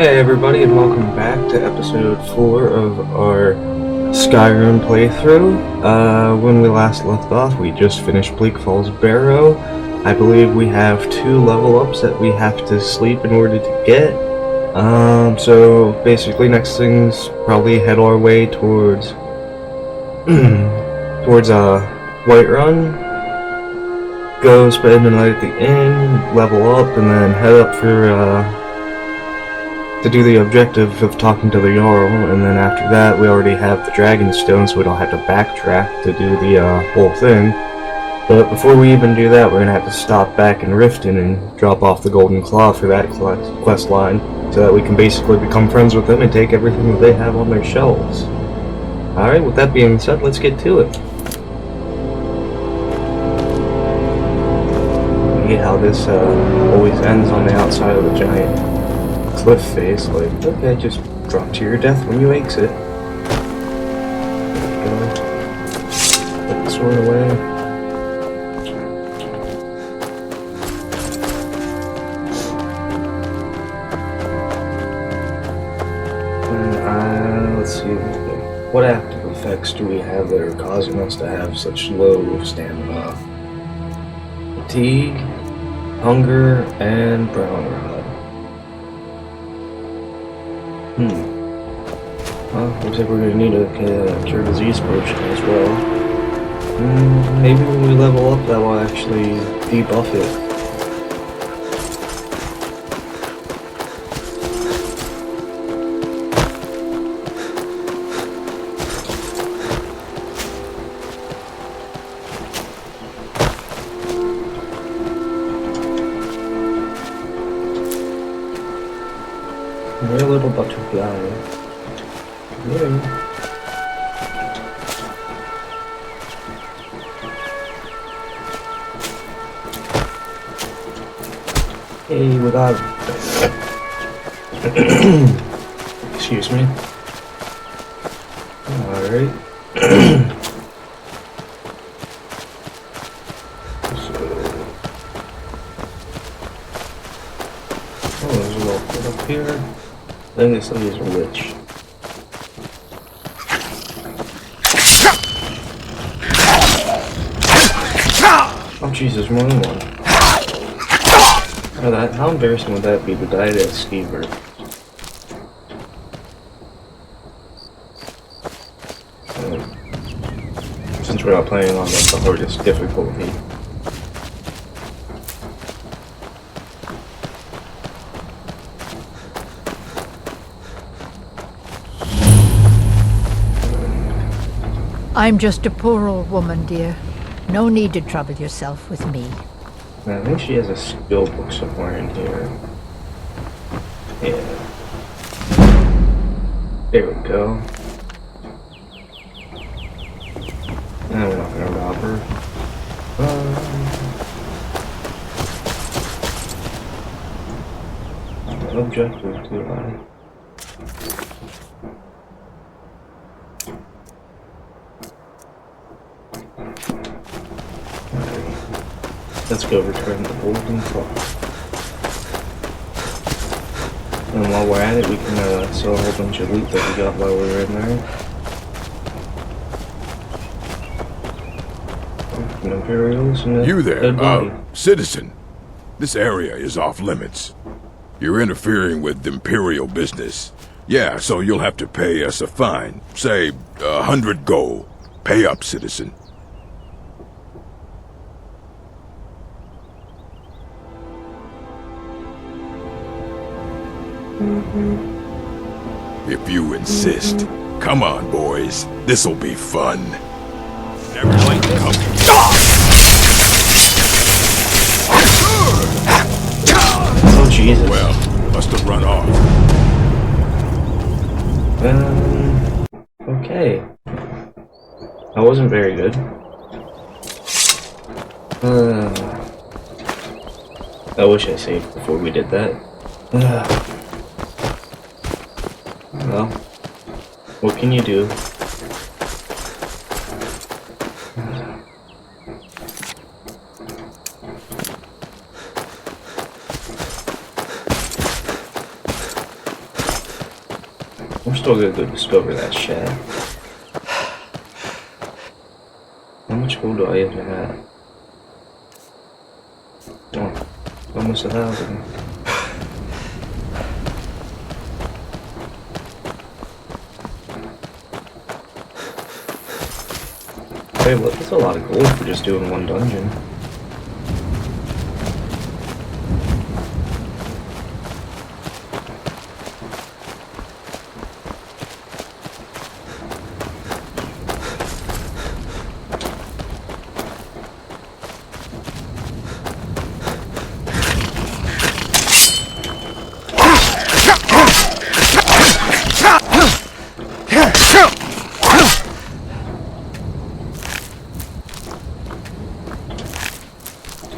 Hey everybody, and welcome back to episode 4 of our Skyrim playthrough. When we last left off, we just finished Bleak Falls Barrow. I believe we have 2 level ups that we have to sleep in order to get. So basically next thing's probably head our way towards Whiterun. Go spend the night at the inn, level up, and then head up to do the objective of talking to the Jarl, and then after that we already have the Dragon Stone, so we don't have to backtrack to do the whole thing. But before we even do that, we're going to have to stop back in Riften and drop off the Golden Claw for that quest line, so that we can basically become friends with them and take everything that they have on their shelves. Alright, with that being said, let's get to it. I hate how this always ends on the outside of the giant cliff face, like, okay, just drop to your death when you exit. Go. Put the sword away. And, let's see, what active effects do we have that are causing us to have such low stamina? Fatigue, hunger, and brown rot. Well, looks like we're going to need a cure disease potion as well. Maybe when we level up that will actually debuff it. You're a little butterfly. Yeah. Hey, we got... Excuse me. Alright. There's a little bit up here. I think this lady is a witch. Oh Jesus, more than one. How embarrassing would that be to die to a skeever? Since we're not playing on the hardest difficulty. I'm just a poor old woman, dear. No need to trouble yourself with me. I think she has a skill book somewhere in here. Yeah. There we go. Now we're not gonna rob her. Objective too high. Let's go return the Golden Claw. And while we're at it, we can sell a whole bunch of loot that we got while we were in there. An Imperials and You there, citizen. This area is off limits. You're interfering with Imperial business. Yeah, so you'll have to pay us a fine. Say, 100 gold. Pay up, citizen. If you insist. Come on, boys. This'll be fun. Never like coming. Oh, Jesus. Well, must have run off. Okay. That wasn't very good. I wish I saved before we did that. Well, what can you do? still gonna go discover that shack. How much gold do I even have? Oh, almost 1,000. Wait, what? That's a lot of gold for just doing one dungeon.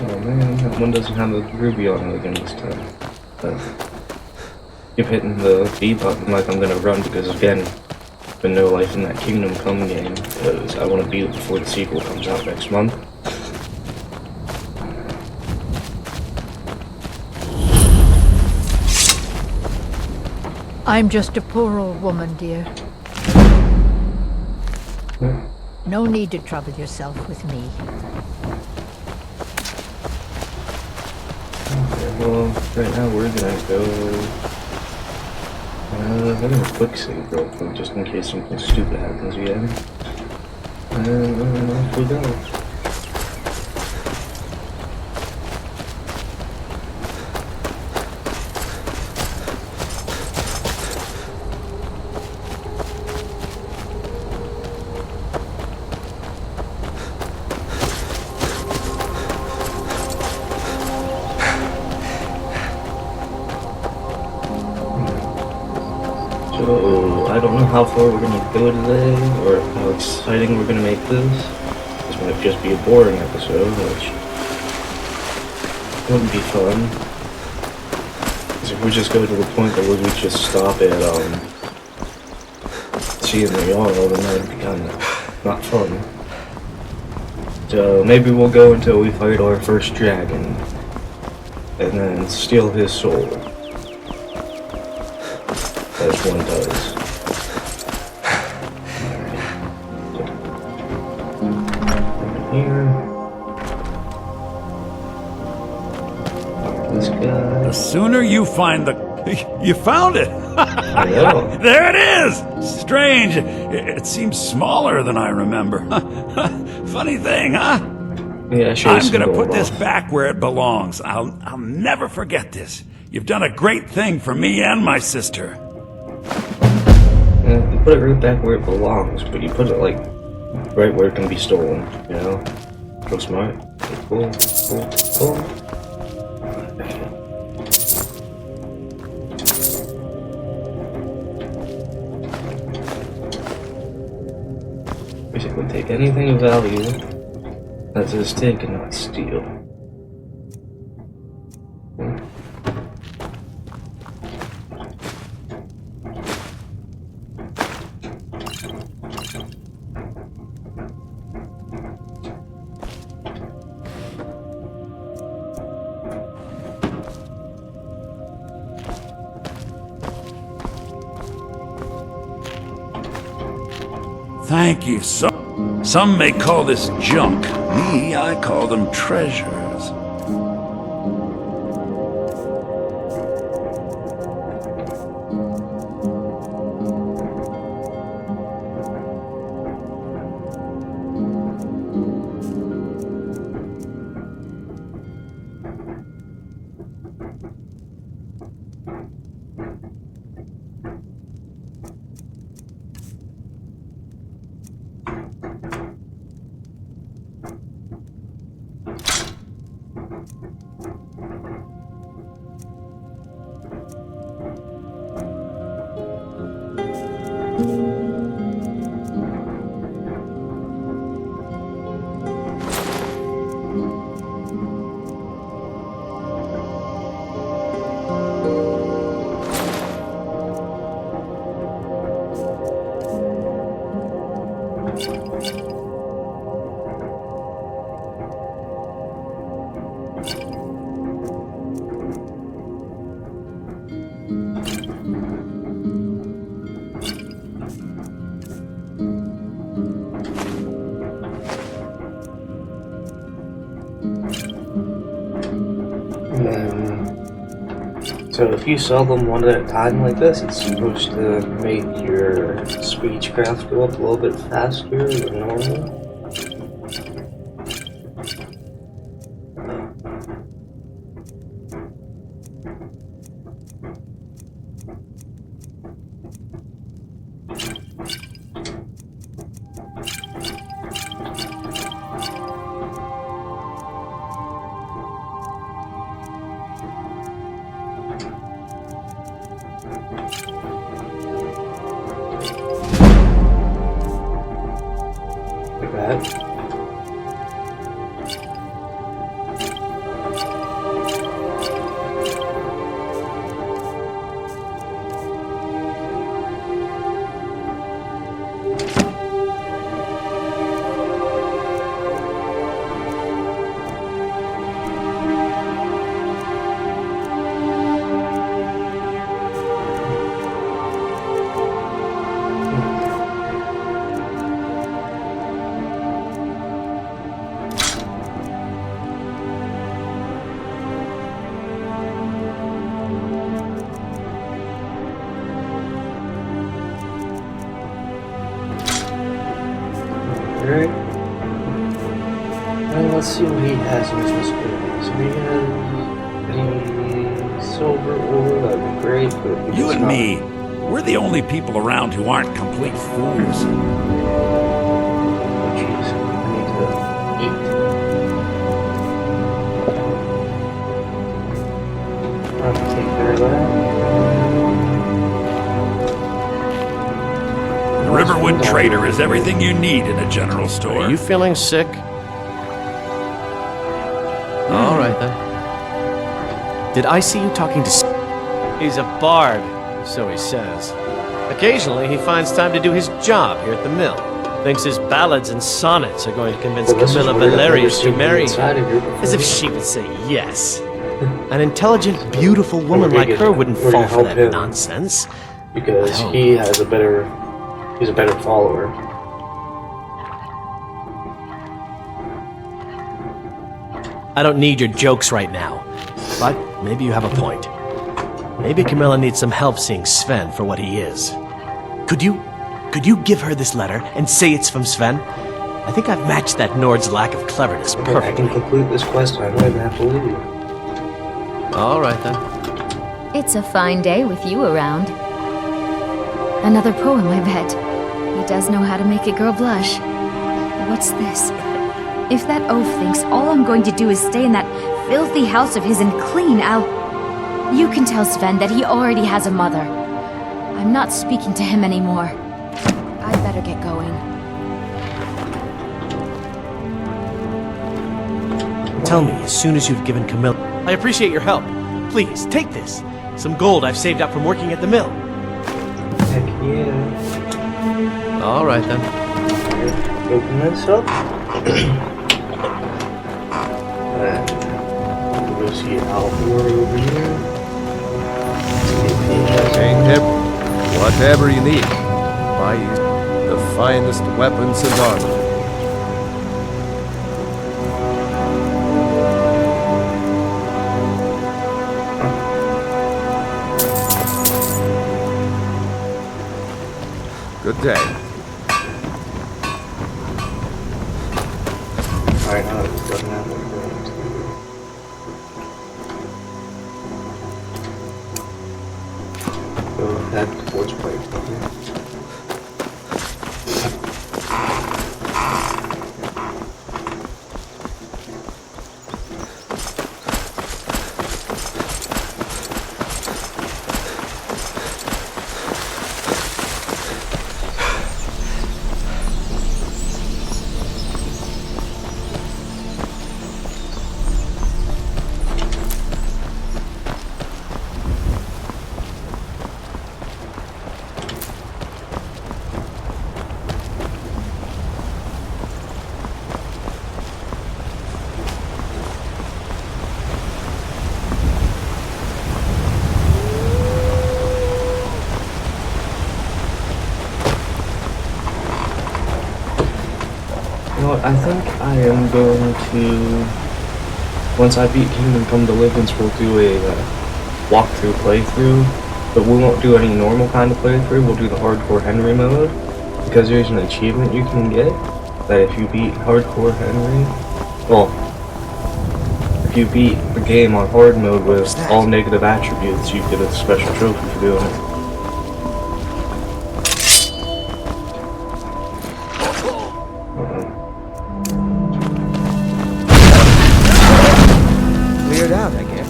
Oh man, that one doesn't have a ruby on it again this time. But keep hitting the B button like I'm gonna run because again, been no life in that Kingdom Come game because I want to beat it before the sequel comes out next month. I'm just a poor old woman, dear. No need to trouble yourself with me. Okay, well, right now we're gonna go... I'm gonna quick save real quick just in case something stupid happens again. And off we go. So, I don't know how far we're gonna go today, or how exciting we're gonna make this. This might just be a boring episode, which wouldn't be fun. Because if we just go to the point where we just stop at, seeing the Jarl, then that'd be kinda not fun. So, maybe we'll go until we fight our first dragon, and then steal his soul. As one does. Here. This guy. The sooner you find the... You found it! I know. There it is! Strange. It seems smaller than I remember. Funny thing, huh? Yeah, sure. I'm gonna put this back where it belongs. I'll never forget this. You've done a great thing for me and my sister. Yeah, you put it right back where it belongs, but you put it like right where it can be stolen, you know? Go smart. Cool. Basically take anything of value that's just take and not steal. Thank you. Some may call this junk. Me, I call them treasures. So if you sell them one at a time like this, it's supposed to make your speechcraft go up a little bit faster than normal. Like that. Alright. And let's see what he has in his display. So he has any silver ore, that'd be great, but You and me, we're the only people around who aren't complete fools. Oh jeez, I need to eat. I'll have to take care of that. The Riverwood Trader is everything you need in a general store. Are you feeling sick? All right then. Did I see you talking to... He's a bard, so he says. Occasionally, he finds time to do his job here at the mill. Thinks his ballads and sonnets are going to convince Camilla Valerius to marry him. As if she would say yes. An intelligent, beautiful woman like her wouldn't fall for that nonsense. Because he has a better... He's a better follower. I don't need your jokes right now, but maybe you have a point. Maybe Camilla needs some help seeing Sven for what he is. Could you give her this letter and say it's from Sven? I think I've matched that Nord's lack of cleverness perfectly. I can complete this quest, I wouldn't have to leave. All right then. It's a fine day with you around. Another poem, I bet. He does know how to make a girl blush. What's this? If that oaf thinks all I'm going to do is stay in that filthy house of his and clean, You can tell Sven that he already has a mother. I'm not speaking to him anymore. I'd better get going. Tell me as soon as you've given Camilla... I appreciate your help. Please, take this. Some gold I've saved up from working at the mill. Heck yeah. All right then. Open this up. And we'll go see Alvor over here. Whatever you need. Buy you the finest weapons and armor. Good day. Alright, now it's done that. We're going to go head towards White. You know what, I think I am going to, once I beat Kingdom Come Deliverance, we'll do a walkthrough playthrough, but we won't do any normal kind of playthrough. We'll do the hardcore Henry mode, because there's an achievement you can get that if you beat hardcore Henry, well, if you beat the game on hard mode with all negative attributes, you get a special trophy for doing it. Cleared out, I guess.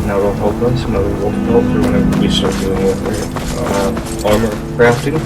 Now it'll help us, another wolf belt for whenever we start doing armor crafting.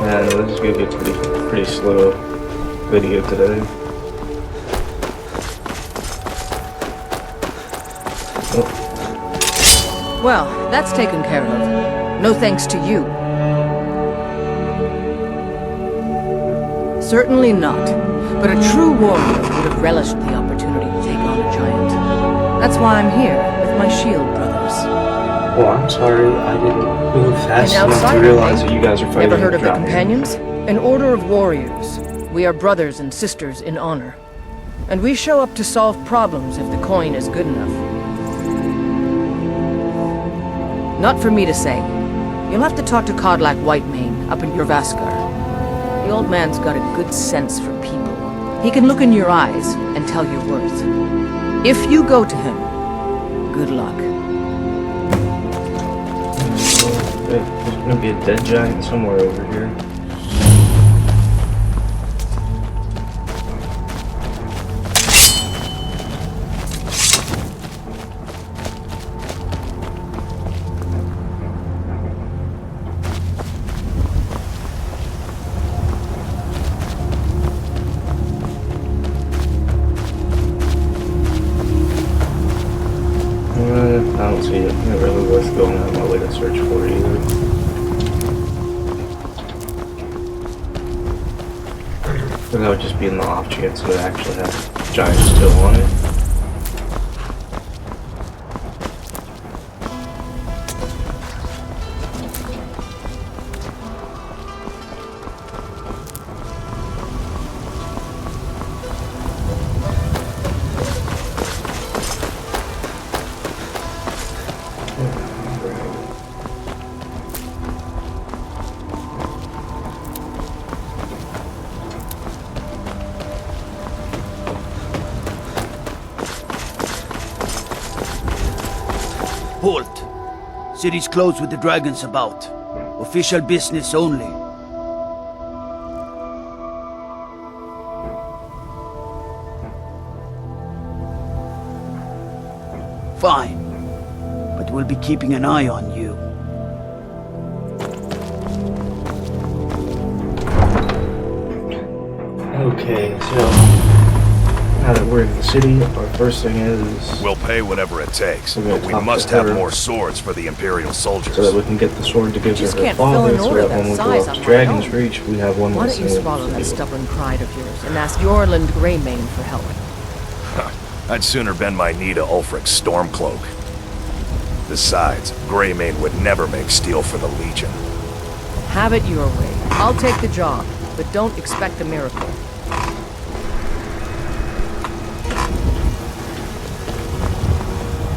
Yeah, no, this is gonna be a pretty slow video today. Oh. Well, that's taken care of. No thanks to you. Certainly not. But a true warrior would have relished the opportunity to take on a giant. That's why I'm here, with my shield brothers. Oh, I'm sorry, I didn't move fast An enough to outsider, realize eh? that you guys are fighting. Never heard of the giant. Companions? An order of warriors. We are brothers and sisters in honor. And we show up to solve problems if the coin is good enough. Not for me to say. You'll have to talk to Codlac Whitemane up in Jorvaskar. The old man's got a good sense for people. He can look in your eyes and tell your worth. If you go to him, good luck. There's gonna be a dead giant somewhere over here. I don't see it. It's not really worth going out of my way to search for it either. But that would just be in the off chance that it actually has giant still on it. Halt! City's closed with the dragons about. Official business only. Fine. But we'll be keeping an eye on you. Okay, so now that we're in the city, our first thing is We'll pay whatever it takes, We're gonna but we talk must to have her. more swords for the Imperial soldiers. so that we can get the sword to give to Just her can't fill father, an so order that that when we go size up on to my Dragon's own. Reach, we have one Why less don't you thing swallow to that do. stubborn pride of yours and ask Yorland Greymane for help? I'd sooner bend my knee to Ulfric's Stormcloak. Besides, Greymane would never make steel for the Legion. Have it your way. I'll take the job, but don't expect a miracle.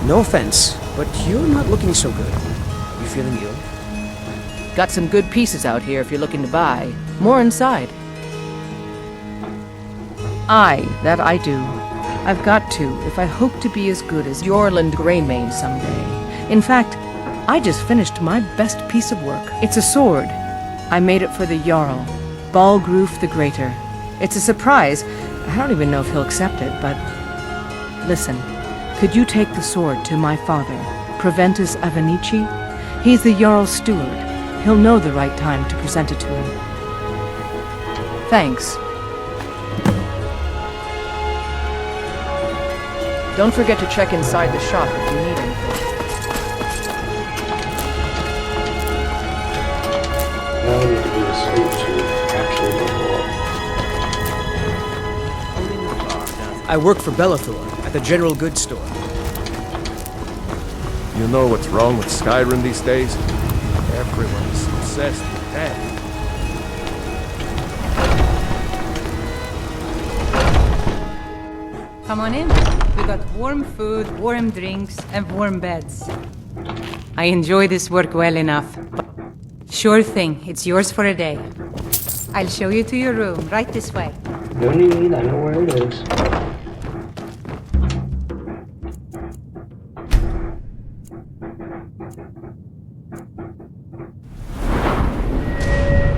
No offense, but you're not looking so good. You feeling ill? Got some good pieces out here if you're looking to buy. More inside. Aye, that I do. I've got to, if I hope to be as good as Yorland Greymane someday. In fact, I just finished my best piece of work. It's a sword. I made it for the Jarl, Balgroof the Greater. It's a surprise. I don't even know if he'll accept it, but... Listen, could you take the sword to my father, Proventus Avenici? He's the Jarl's steward. He'll know the right time to present it to him. Thanks. Don't forget to check inside the shop if you need anything. Now we need to do the suit to actually level up. I work for Bellathor at the General Goods Store. You know what's wrong with Skyrim these days? Everyone's obsessed with death. Come on in. We got warm food, warm drinks, and warm beds. I enjoy this work well enough. Sure thing, it's yours for a day. I'll show you to your room, right this way. No need, I know where it is.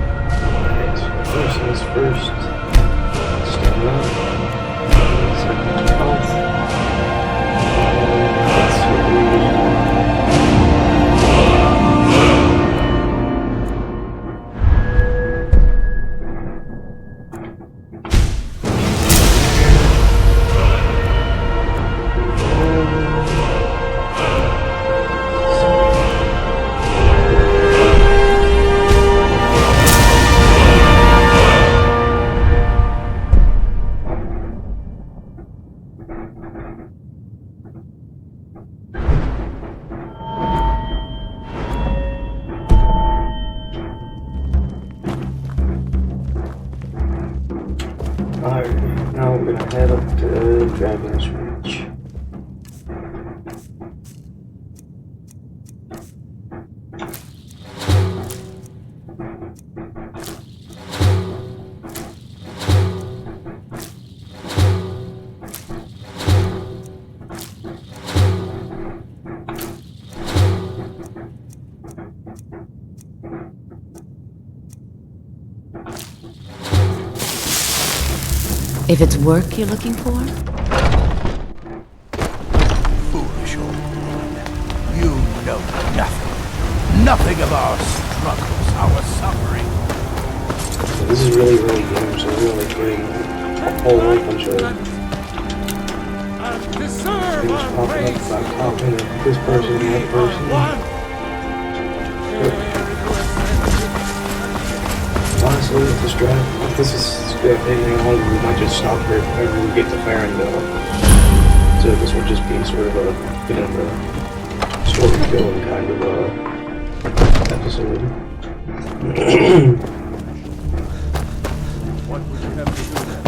Alright, so first things first. Stand up. Second health. Let's see. Alright, now we're gonna head up to Dragon's Reach. If it's work you're looking for? Foolish old woman. You know nothing. Nothing of our struggles, our suffering. So this is really game, so we're like getting a whole bunch of things popping up about talking to this person, that person. Honestly, with this draft, if this is anything longer, we might just stop here whenever we get to Farendale. So this would just be sort of a, you know, the story killing kind of episode. What would you have to do then?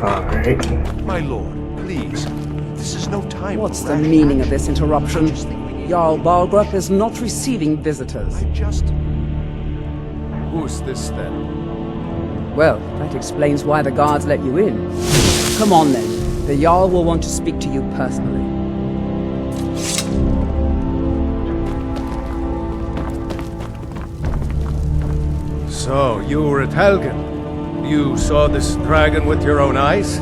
Alright. My lord, please. This is no time. What's the meaning of this interruption? Jarl Balgruuf is not receiving visitors. Who's this then? Well, that explains why the guards let you in. Come on then. The Jarl will want to speak to you personally. So, you were at Helgen. You saw this dragon with your own eyes?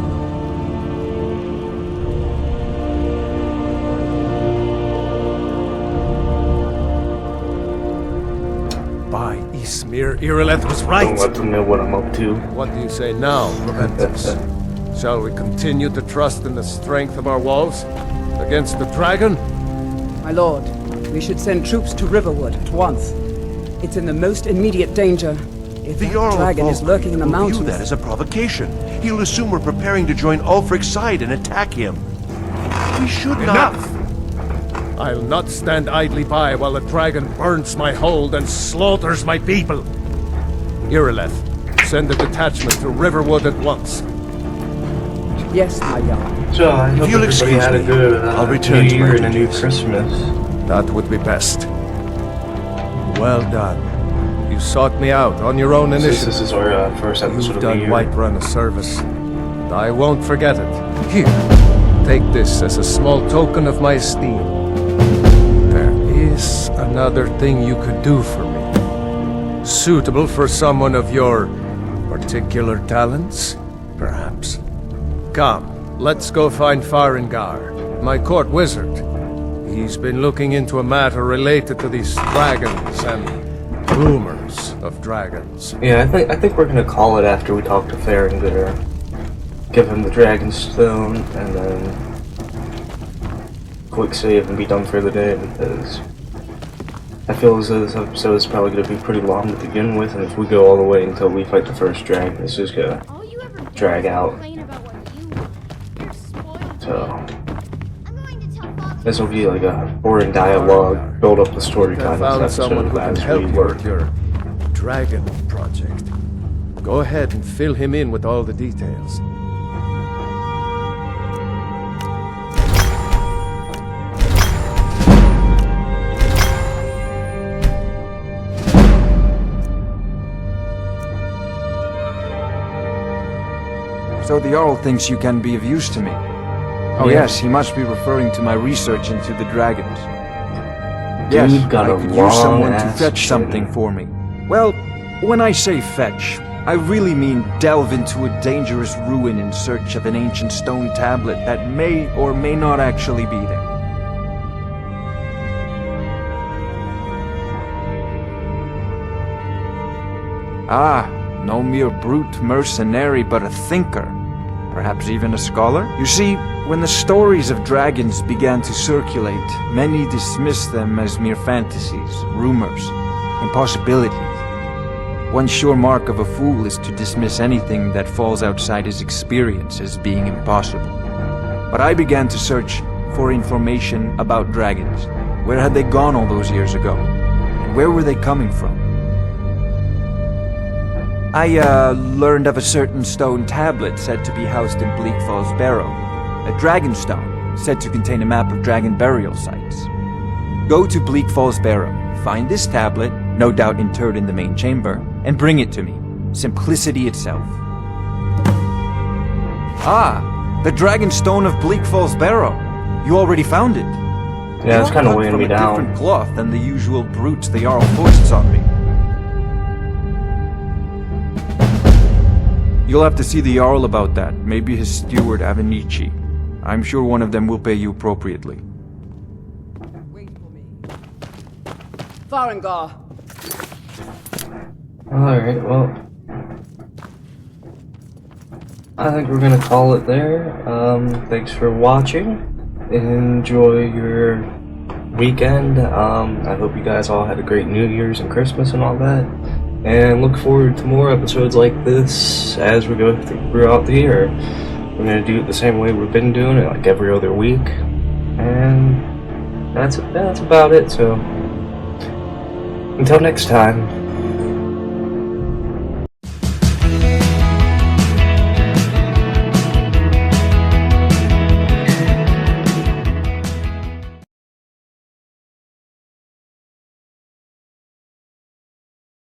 By Ysmir, Irileth was right. Don't let them know what I'm up to. What do you say now, Proventus? Shall we continue to trust in the strength of our walls? Against the dragon? My lord, we should send troops to Riverwood at once. It's in the most immediate danger. If The that Jarl dragon of is lurking in the will mountains... view that as a provocation. He'll assume we're preparing to join Ulfric's side and attack him. We should not... Enough! I'll not stand idly by while the dragon burns my hold and slaughters my people. Irileth, send a detachment to Riverwood at once. Yes, my Jarl. So, I hope you'll everybody had a excuse me, good I'll return New to my Year and a new duties. Christmas. That would be best. Well done. You sought me out on your own initiative. This is our first episode You've of the done year. Whiterun a service. and I won't forget it. Here, take this as a small token of my esteem. There is another thing you could do for me. Suitable for someone of your particular talents, perhaps. Come, let's go find Farengar, my court wizard. He's been looking into a matter related to these dragons and rumors of dragons. Yeah, I think we're gonna call it after we talk to Farengar. Give him the dragon stone, and then quick save and be done for the day, because I feel as though this episode is probably gonna be pretty long to begin with, and if we go all the way until we fight the first dragon, this is gonna drag out. So this will be like a boring dialogue, build up the story I time found someone who can as help we you work. with your dragon project. Go ahead and fill him in with all the details. So the Jarl thinks you can be of use to me. Oh yes, he must be referring to my research into the dragons. Yes, I could use someone to fetch something for me. Well, when I say fetch, I really mean delve into a dangerous ruin in search of an ancient stone tablet that may or may not actually be there. Ah, no mere brute mercenary, but a thinker. Perhaps even a scholar? You see, when the stories of dragons began to circulate, many dismissed them as mere fantasies, rumors, impossibilities. One sure mark of a fool is to dismiss anything that falls outside his experience as being impossible. But I began to search for information about dragons. Where had they gone all those years ago? And where were they coming from? I learned of a certain stone tablet said to be housed in Bleak Falls Barrow. A dragon stone, said to contain a map of dragon burial sites. Go to Bleak Falls Barrow, find this tablet, no doubt interred in the main chamber, and bring it to me. Simplicity itself. Ah, the dragon stone of Bleak Falls Barrow. You already found it. Yeah, it's kind of weighing me down. Different cloth than the usual brutes the Jarl foists on me. You'll have to see the Jarl about that, maybe his steward Avenici. I'm sure one of them will pay you appropriately. Wait for me. Farengar! Alright, well, I think we're gonna call it there. Thanks for watching. Enjoy your weekend. I hope you guys all had a great New Year's and Christmas and all that. And look forward to more episodes like this as we go throughout the year. We're going to do it the same way we've been doing it, like every other week. And that's about it, so until next time.